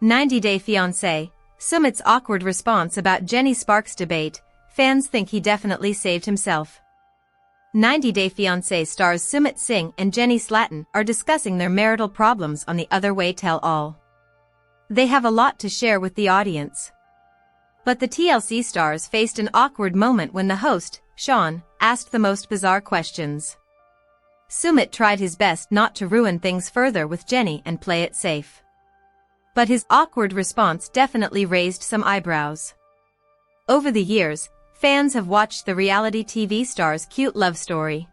90-Day Fiancé, Sumit's awkward response about Jenny sparks debate. Fans think he definitely saved himself. 90-Day Fiancé stars Sumit Singh and Jenny Slatten are discussing their marital problems on the Other Way Tell-All. They have a lot to share with the audience. But the TLC stars faced an awkward moment when the host, Sean, asked the most bizarre questions. Sumit tried his best not to ruin things further with Jenny and play it safe. But his awkward response definitely raised some eyebrows. Over the years, fans have watched the reality TV star's cute love story.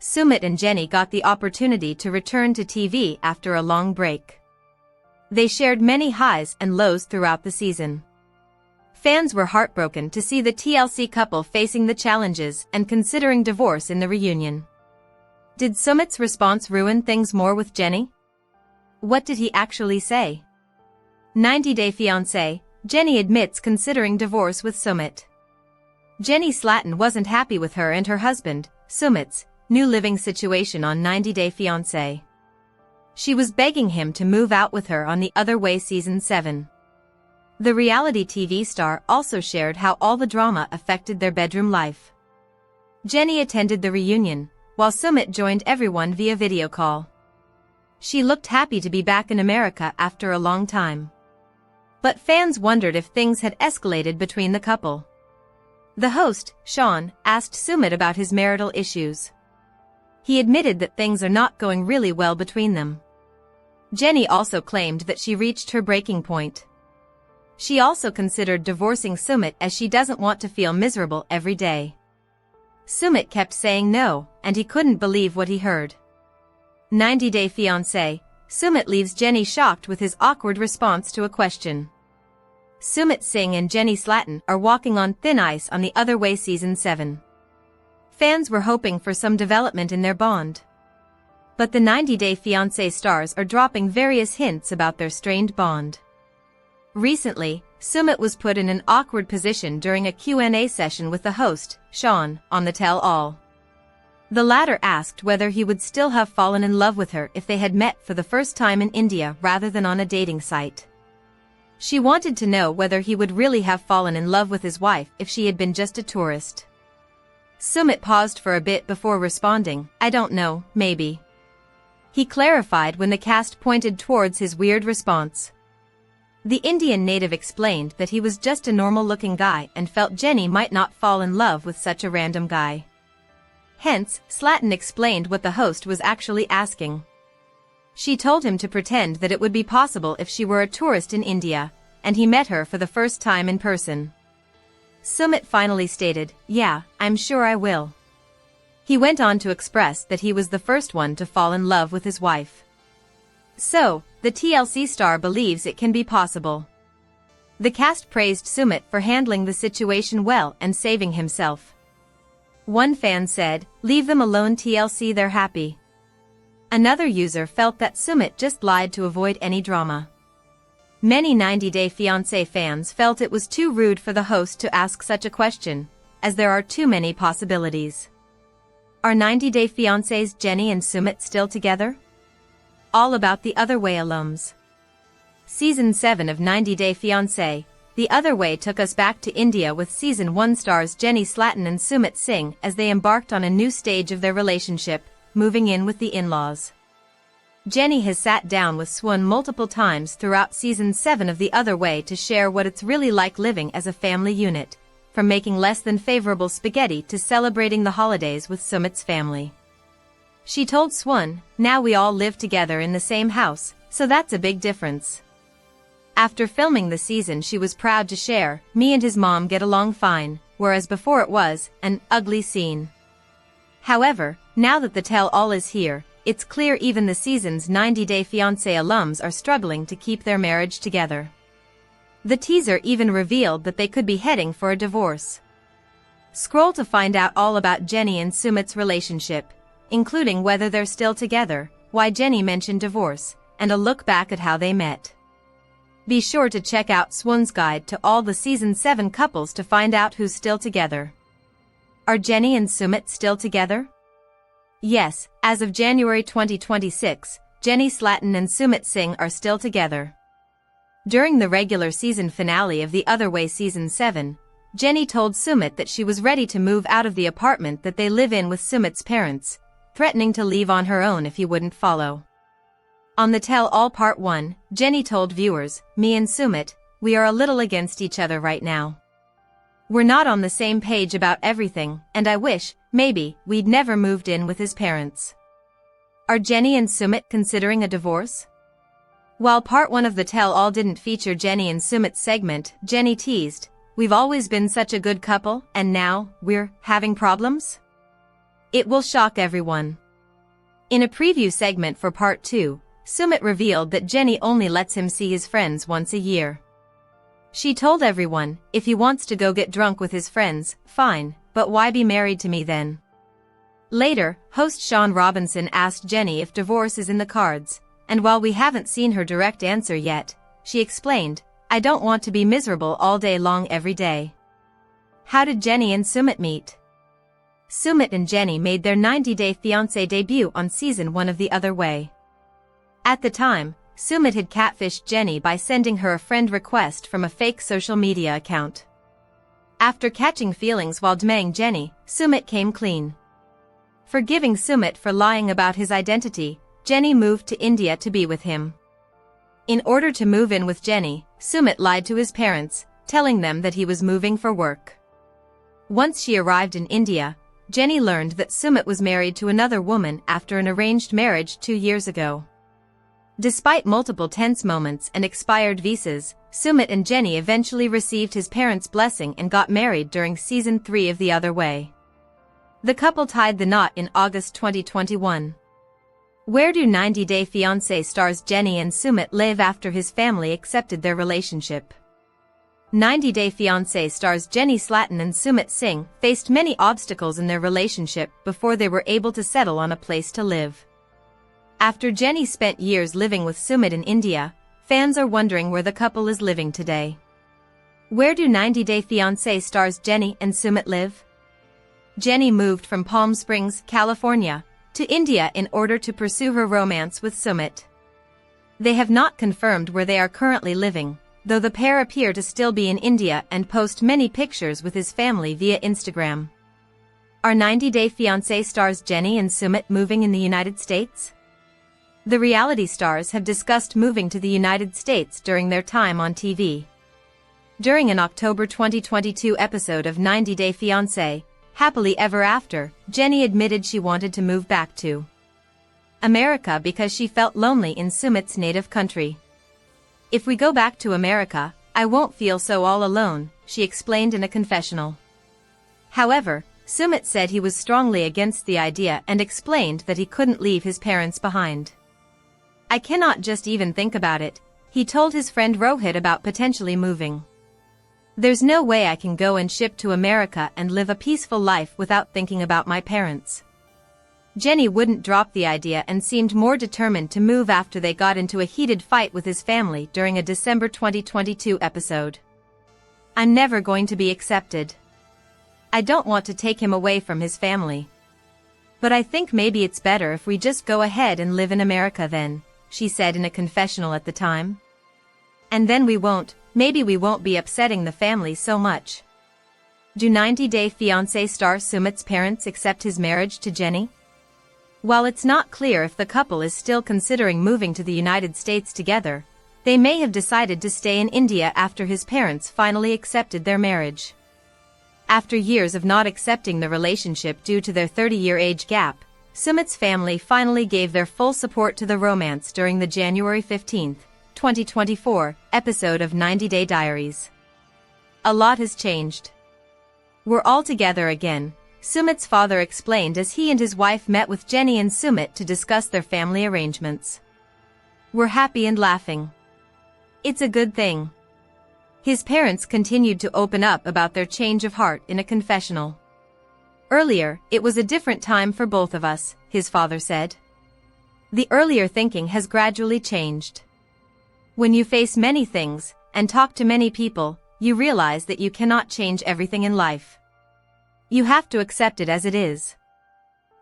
Sumit and Jenny got the opportunity to return to TV after a long break. They shared many highs and lows throughout the season. Fans were heartbroken to see the TLC couple facing the challenges and considering divorce in the reunion. Did Sumit's response ruin things more with Jenny? What did he actually say? 90-Day Fiancé, Jenny admits considering divorce with Sumit. Jenny Slatten wasn't happy with her and her husband, Sumit's, new living situation on 90-Day Fiancé. She was begging him to move out with her on The Other Way Season 7. The reality TV star also shared how all the drama affected their bedroom life. Jenny attended the reunion, while Sumit joined everyone via video call. She looked happy to be back in America after a long time. But fans wondered if things had escalated between the couple. The host, Sean, asked Sumit about his marital issues. He admitted that things are not going really well between them. Jenny also claimed that she reached her breaking point. She also considered divorcing Sumit as she doesn't want to feel miserable every day. Sumit kept saying no, and he couldn't believe what he heard. 90-Day Fiancé, Sumit leaves Jenny shocked with his awkward response to a question. Sumit Singh and Jenny Slatten are walking on thin ice on The Other Way Season 7. Fans were hoping for some development in their bond. But the 90-Day Fiancé stars are dropping various hints about their strained bond. Recently, Sumit was put in an awkward position during a Q&A session with the host, Sean, on the Tell-All. The latter asked whether he would still have fallen in love with her if they had met for the first time in India rather than on a dating site. She wanted to know whether he would really have fallen in love with his wife if she had been just a tourist. Sumit paused for a bit before responding, "I don't know, maybe." He clarified when the cast pointed towards his weird response. The Indian native explained that he was just a normal-looking guy and felt Jenny might not fall in love with such a random guy. Hence, Slatten explained what the host was actually asking. She told him to pretend that it would be possible if she were a tourist in India, and he met her for the first time in person. Sumit finally stated, "Yeah, I'm sure I will." He went on to express that he was the first one to fall in love with his wife. So, the TLC star believes it can be possible. The cast praised Sumit for handling the situation well and saving himself. One fan said, "Leave them alone TLC, they're happy." Another user felt that Sumit just lied to avoid any drama. Many 90-Day Fiancé fans felt it was too rude for the host to ask such a question, as there are too many possibilities. Are 90-Day Fiancé's Jenny and Sumit still together? All about The Other Way alums. Season 7 of 90-Day Fiancé, The Other Way took us back to India with Season 1 stars Jenny Slatten and Sumit Singh as they embarked on a new stage of their relationship, moving in with the in-laws. Jenny has sat down with Swan multiple times throughout Season 7 of The Other Way to share what it's really like living as a family unit, from making less than favorable spaghetti to celebrating the holidays with Sumit's family. She told Swan, "Now we all live together in the same house, so that's a big difference." After filming the season, she was proud to share, "Me and his mom get along fine," whereas before it was an ugly scene. However, now that the tell-all is here, it's clear even the season's 90-Day Fiancé alums are struggling to keep their marriage together. The teaser even revealed that they could be heading for a divorce. Scroll to find out all about Jenny and Sumit's relationship, including whether they're still together, why Jenny mentioned divorce, and a look back at how they met. Be sure to check out Swan's guide to all the Season 7 couples to find out who's still together. Are Jenny and Sumit still together? Yes, as of January 2026, Jenny Slatten and Sumit Singh are still together. During the regular season finale of The Other Way Season 7, Jenny told Sumit that she was ready to move out of the apartment that they live in with Sumit's parents, threatening to leave on her own if he wouldn't follow. On the Tell-All Part 1, Jenny told viewers, "Me and Sumit, we are a little against each other right now. We're not on the same page about everything, and I wish, maybe, we'd never moved in with his parents." Are Jenny and Sumit considering a divorce? While Part 1 of the Tell-All didn't feature Jenny and Sumit's segment, Jenny teased, "We've always been such a good couple, and now, we're having problems?" It will shock everyone. In a preview segment for Part 2, Sumit revealed that Jenny only lets him see his friends once a year. She told everyone, if he wants to go get drunk with his friends, fine, but why be married to me then? Later, host Sean Robinson asked Jenny if divorce is in the cards, and while we haven't seen her direct answer yet, she explained, "I don't want to be miserable all day long every day." How did Jenny and Sumit meet? Sumit and Jenny made their 90-day Fiancé debut on Season 1 of The Other Way. At the time, Sumit had catfished Jenny by sending her a friend request from a fake social media account. After catching feelings while DMing Jenny, Sumit came clean. Forgiving Sumit for lying about his identity, Jenny moved to India to be with him. In order to move in with Jenny, Sumit lied to his parents, telling them that he was moving for work. Once she arrived in India, Jenny learned that Sumit was married to another woman after an arranged marriage 2 years ago. Despite multiple tense moments and expired visas, Sumit and Jenny eventually received his parents' blessing and got married during Season 3 of The Other Way. The couple tied the knot in August 2021. Where do 90-Day Fiancé stars Jenny and Sumit live after his family accepted their relationship? 90-Day Fiancé stars Jenny Slatten and Sumit Singh faced many obstacles in their relationship before they were able to settle on a place to live. After Jenny spent years living with Sumit in India, fans are wondering where the couple is living today. Where do 90-Day Fiancé stars Jenny and Sumit live? Jenny moved from Palm Springs, California, to India in order to pursue her romance with Sumit. They have not confirmed where they are currently living, though the pair appear to still be in India and post many pictures with his family via Instagram. Are 90-Day Fiancé stars Jenny and Sumit moving in the United States? The reality stars have discussed moving to the United States during their time on TV. During an October 2022 episode of 90-Day Fiancé, Happily Ever After, Jenny admitted she wanted to move back to America because she felt lonely in Sumit's native country. "If we go back to America, I won't feel so all alone," she explained in a confessional. However, Sumit said he was strongly against the idea and explained that he couldn't leave his parents behind. "I cannot just even think about it," he told his friend Rohit about potentially moving. "There's no way I can go and ship to America and live a peaceful life without thinking about my parents." Jenny wouldn't drop the idea and seemed more determined to move after they got into a heated fight with his family during a December 2022 episode. "I'm never going to be accepted. I don't want to take him away from his family. But I think maybe it's better if we just go ahead and live in America then," she said in a confessional at the time. "And then maybe we won't be upsetting the family so much." Do 90-Day Fiancé star Sumit's parents accept his marriage to Jenny? While it's not clear if the couple is still considering moving to the United States together, they may have decided to stay in India after his parents finally accepted their marriage. After years of not accepting the relationship due to their 30-year age gap, Sumit's family finally gave their full support to the romance during the January 15, 2024, episode of 90-Day Diaries. A lot has changed. "We're all together again," Sumit's father explained as he and his wife met with Jenny and Sumit to discuss their family arrangements. "We're happy and laughing. It's a good thing." His parents continued to open up about their change of heart in a confessional. "Earlier, it was a different time for both of us," his father said. "The earlier thinking has gradually changed. When you face many things, and talk to many people, you realize that you cannot change everything in life. You have to accept it as it is."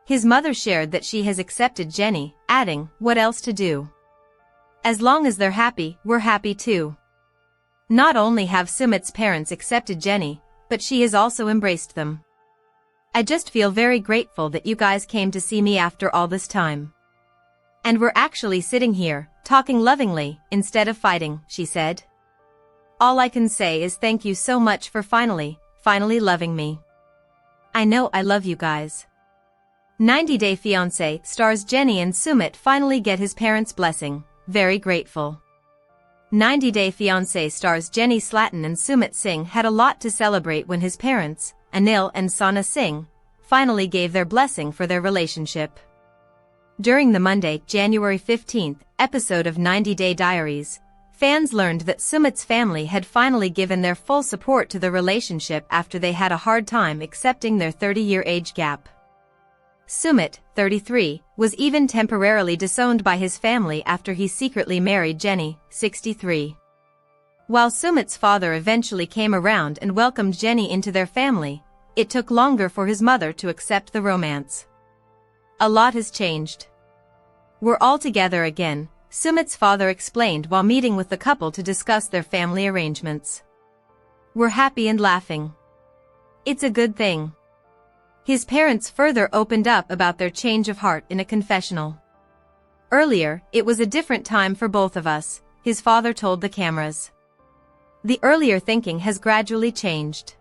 His mother shared that she has accepted Jenny, adding, "What else to do? As long as they're happy, we're happy too." Not only have Sumit's parents accepted Jenny, but she has also embraced them. I just feel very grateful that you guys came to see me after all this time. And we're actually sitting here, talking lovingly, instead of fighting, she said. All I can say is thank you so much for finally loving me. I know I love you guys. 90 Day Fiancé stars Jenny and Sumit finally get his parents' blessing, very grateful. 90 Day Fiancé stars Jenny Slatten and Sumit Singh had a lot to celebrate when his parents, Anil and Sana Singh, finally gave their blessing for their relationship. During the Monday, January 15th, episode of 90 Day Diaries, fans learned that Sumit's family had finally given their full support to the relationship after they had a hard time accepting their 30-year age gap. Sumit, 33, was even temporarily disowned by his family after he secretly married Jenny, 63. While Sumit's father eventually came around and welcomed Jenny into their family, it took longer for his mother to accept the romance. A lot has changed. We're all together again, Sumit's father explained while meeting with the couple to discuss their family arrangements. We're happy and laughing. It's a good thing. His parents further opened up about their change of heart in a confessional. Earlier, it was a different time for both of us, his father told the cameras. The earlier thinking has gradually changed.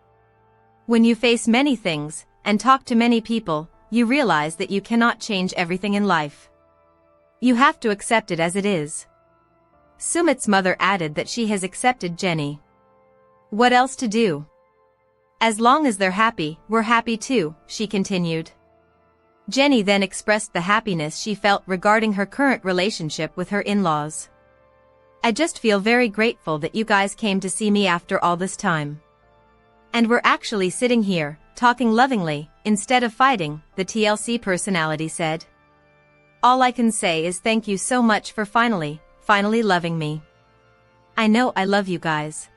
When you face many things, and talk to many people, you realize that you cannot change everything in life. You have to accept it as it is. Sumit's mother added that she has accepted Jenny. What else to do? As long as they're happy, we're happy too, she continued. Jenny then expressed the happiness she felt regarding her current relationship with her in-laws. I just feel very grateful that you guys came to see me after all this time. And we're actually sitting here, talking lovingly, instead of fighting, the TLC personality said. All I can say is thank you so much for finally loving me. I know I love you guys.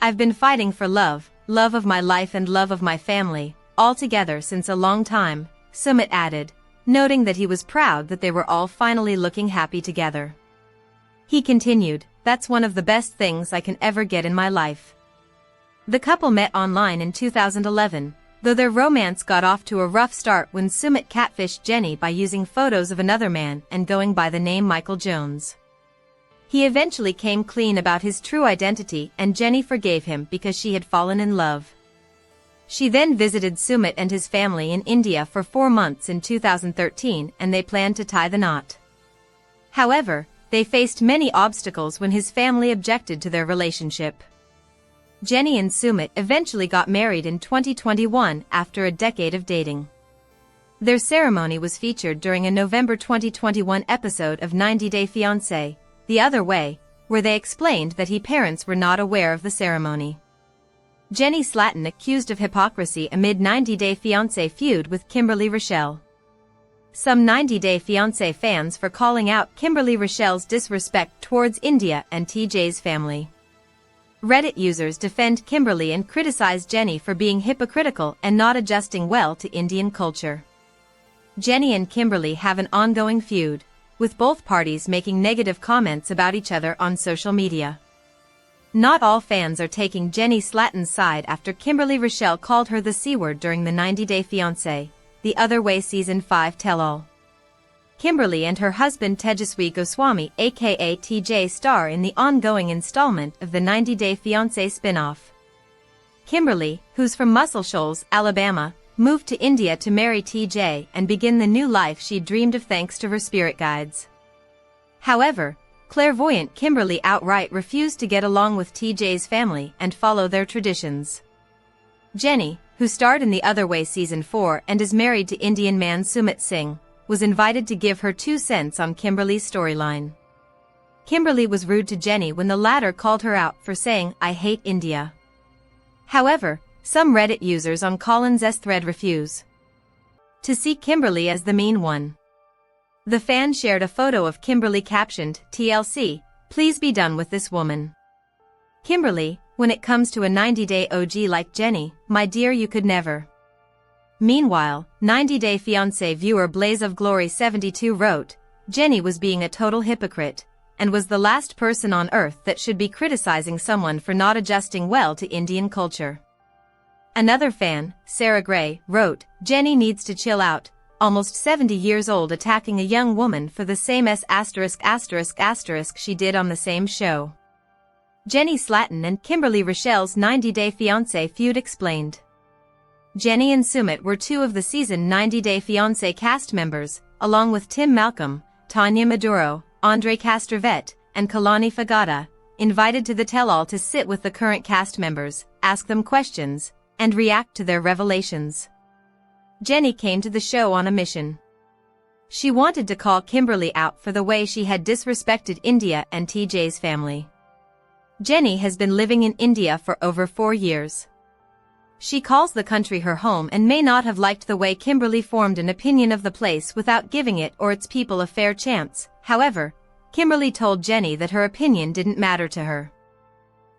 I've been fighting for love of my life and love of my family, all together since a long time, Sumit added, noting that he was proud that they were all finally looking happy together. He continued, that's one of the best things I can ever get in my life. The couple met online in 2011, though their romance got off to a rough start when Sumit catfished Jenny by using photos of another man and going by the name Michael Jones. He eventually came clean about his true identity and Jenny forgave him because she had fallen in love. She then visited Sumit and his family in India for 4 months in 2013 and they planned to tie the knot. However, they faced many obstacles when his family objected to their relationship. Jenny and Sumit eventually got married in 2021 after a decade of dating. Their ceremony was featured during a November 2021 episode of 90 Day Fiancé, The Other Way, where they explained that his parents were not aware of the ceremony. Jenny Slatten accused of hypocrisy amid 90 Day Fiancé feud with Kimberly Relle. Some 90 Day Fiancé fans for calling out Kimberly Relle's disrespect towards India and TJ's family. Reddit users defend Kimberly and criticize Jenny for being hypocritical and not adjusting well to Indian culture. Jenny and Kimberly have an ongoing feud, with both parties making negative comments about each other on social media. Not all fans are taking Jenny Slatten's side after Kimberly Relle called her the C-word during the 90 Day Fiancé, The Other Way Season 5 tell-all. Kimberly and her husband Tejaswi Goswami aka TJ star in the ongoing installment of the 90 Day Fiancé spin-off. Kimberly, who's from Muscle Shoals, Alabama, moved to India to marry TJ and begin the new life she dreamed of thanks to her spirit guides. However, clairvoyant Kimberly outright refused to get along with TJ's family and follow their traditions. Jenny, who starred in The Other Way Season 4 and is married to Indian man Sumit Singh, was invited to give her 2 cents on Kimberly's storyline. Kimberly was rude to Jenny when the latter called her out for saying, "I hate India." However, some Reddit users on Colin's thread refuse to see Kimberly as the mean one. The fan shared a photo of Kimberly captioned, "TLC, please be done with this woman." Kimberly, when it comes to a 90-day OG like Jenny, my dear, you could never. Meanwhile, 90 Day Fiancé viewer Blaze of Glory 72 wrote, Jenny was being a total hypocrite. and was the last person on earth that should be criticizing someone for not adjusting well to Indian culture. Another fan, Sarah Gray, wrote, "Jenny needs to chill out, almost 70 years old attacking a young woman for the same **** she did on the same show." Jenny Slatten and Kimberly Relle's 90-Day Fiancé feud explained. Jenny and Sumit were two of the season 90-Day Fiancé cast members, along with Tim Malcolm, Tanya Maduro, Andre Castrovet, and Kalani Fagata, invited to the tell-all to sit with the current cast members, ask them questions, and react to their revelations. Jenny came to the show on a mission. She wanted to call Kimberly out for the way she had disrespected India and TJ's family. Jenny has been living in India for over 4 years. She calls the country her home and may not have liked the way Kimberly formed an opinion of the place without giving it or its people a fair chance. However, Kimberly told Jenny that her opinion didn't matter to her.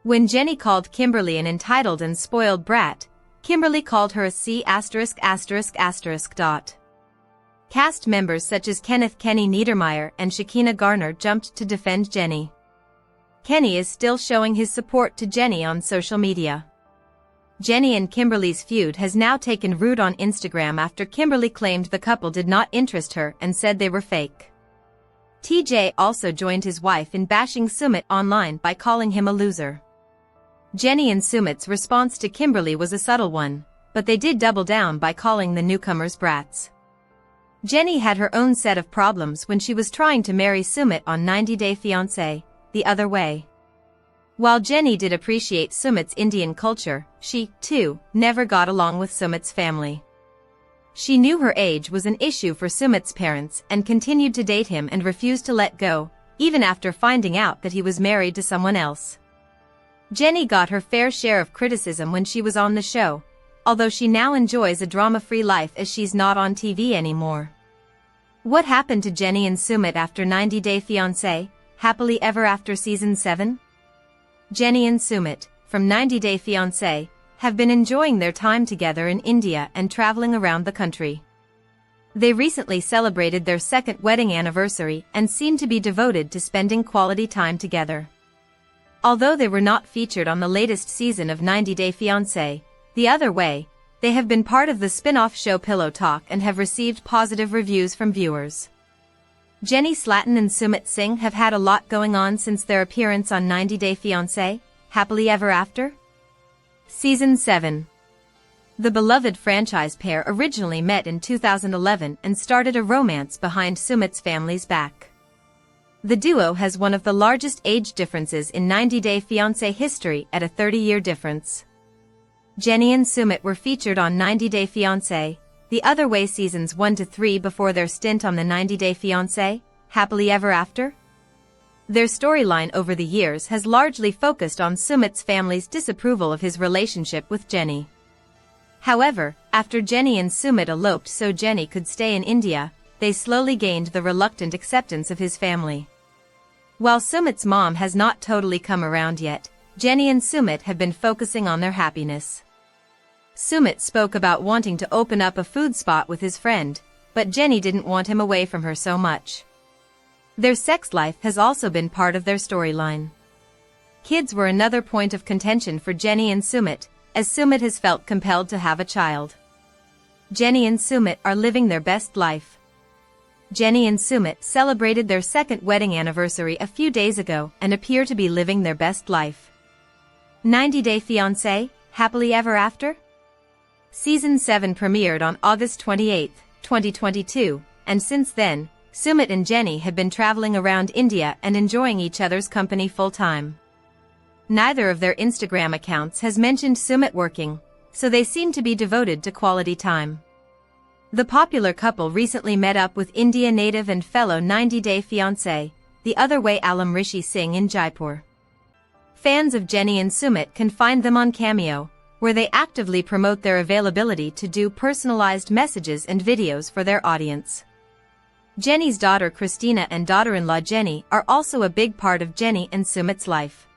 When Jenny called Kimberly an entitled and spoiled brat, Kimberly called her a C******. Cast members such as Kenneth "Kenny" Niedermeyer and Shekinah Garner jumped to defend Jenny. Kenny is still showing his support to Jenny on social media. Jenny and Kimberly's feud has now taken root on Instagram after Kimberly claimed the couple did not interest her and said they were fake. TJ also joined his wife in bashing Sumit online by calling him a loser. Jenny and Sumit's response to Kimberly was a subtle one, but they did double down by calling the newcomers brats. Jenny had her own set of problems when she was trying to marry Sumit on 90-Day Fiancé, the other way. While Jenny did appreciate Sumit's Indian culture, she, too, never got along with Sumit's family. She knew her age was an issue for Sumit's parents and continued to date him and refused to let go, even after finding out that he was married to someone else. Jenny got her fair share of criticism when she was on the show, although she now enjoys a drama-free life as she's not on TV anymore. What happened to Jenny and Sumit after 90-Day Fiancé, Happily Ever After Season 7? Jenny and Sumit, from 90-Day Fiancé, have been enjoying their time together in India and traveling around the country. They recently celebrated their second wedding anniversary and seem to be devoted to spending quality time together. Although they were not featured on the latest season of 90-Day Fiancé, The Other Way, they have been part of the spin-off show Pillow Talk and have received positive reviews from viewers. Jenny Slatten and Sumit Singh have had a lot going on since their appearance on 90-Day Fiancé, Happily Ever After? Season 7. The beloved franchise pair originally met in 2011 and started a romance behind Sumit's family's back. The duo has one of the largest age differences in 90-Day Fiancé history at a 30-year difference. Jenny and Sumit were featured on 90-Day Fiancé, The Other Way seasons 1 to 3 before their stint on the 90-Day Fiancé, Happily Ever After? Their storyline over the years has largely focused on Sumit's family's disapproval of his relationship with Jenny. However, after Jenny and Sumit eloped so Jenny could stay in India, they slowly gained the reluctant acceptance of his family. While Sumit's mom has not totally come around yet, Jenny and Sumit have been focusing on their happiness. Sumit spoke about wanting to open up a food spot with his friend, but Jenny didn't want him away from her so much. Their sex life has also been part of their storyline. Kids were another point of contention for Jenny and Sumit, as Sumit has felt compelled to have a child. Jenny and Sumit are living their best life. Jenny and Sumit celebrated their second wedding anniversary a few days ago and appear to be living their best life. 90-Day Fiancé, Happily Ever After? Season 7 premiered on August 28, 2022, and since then, Sumit and Jenny have been traveling around India and enjoying each other's company full-time. Neither of their Instagram accounts has mentioned Sumit working, so they seem to be devoted to quality time. The popular couple recently met up with India native and fellow 90-Day Fiancé, The Other Way alum Rishi Singh in Jaipur. Fans of Jenny and Sumit can find them on Cameo, where they actively promote their availability to do personalized messages and videos for their audience. Jenny's daughter Christina and daughter-in-law Jenny are also a big part of Jenny and Sumit's life.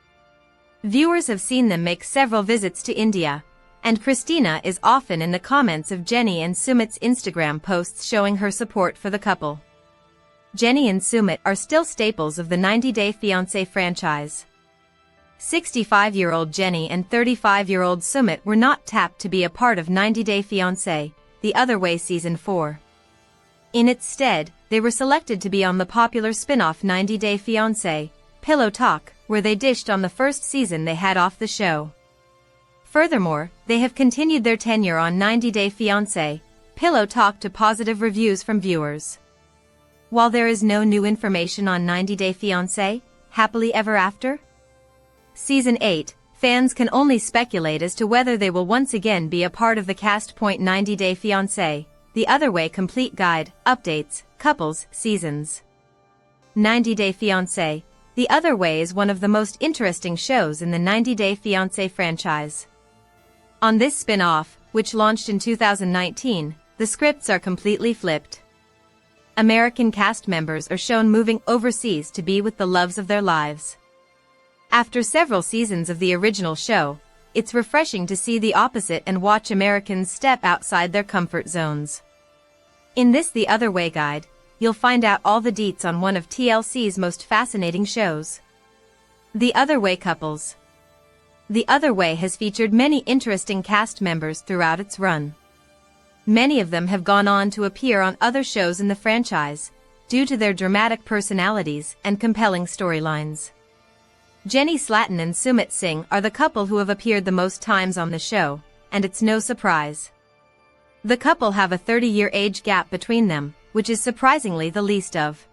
Viewers have seen them make several visits to India, and Christina is often in the comments of Jenny and Sumit's Instagram posts showing her support for the couple. Jenny and Sumit are still staples of the 90-Day Fiancé franchise. 65-year-old Jenny and 35-year-old Sumit were not tapped to be a part of 90-Day Fiancé, The Other Way Season 4. In its stead, they were selected to be on the popular spin-off 90-Day Fiancé, Pillow Talk, where they dished on the first season they had off the show. Furthermore, they have continued their tenure on 90-Day Fiancé, Pillow Talk to positive reviews from viewers. While there is no new information on 90-Day Fiancé, Happily Ever After? Season 8, fans can only speculate as to whether they will once again be a part of the cast. 90-Day Fiancé, The Other Way Complete Guide, Updates, Couples, Seasons. 90-Day Fiancé, The Other Way is one of the most interesting shows in the 90-Day Fiancé franchise. On this spin-off, which launched in 2019, the scripts are completely flipped. American cast members are shown moving overseas to be with the loves of their lives. After several seasons of the original show, it's refreshing to see the opposite and watch Americans step outside their comfort zones. In this The Other Way guide, you'll find out all the deets on one of TLC's most fascinating shows. The Other Way Couples. The Other Way has featured many interesting cast members throughout its run. Many of them have gone on to appear on other shows in the franchise, due to their dramatic personalities and compelling storylines. Jenny Slatten and Sumit Singh are the couple who have appeared the most times on the show, and it's no surprise. The couple have a 30-year age gap between them, which is surprisingly the least of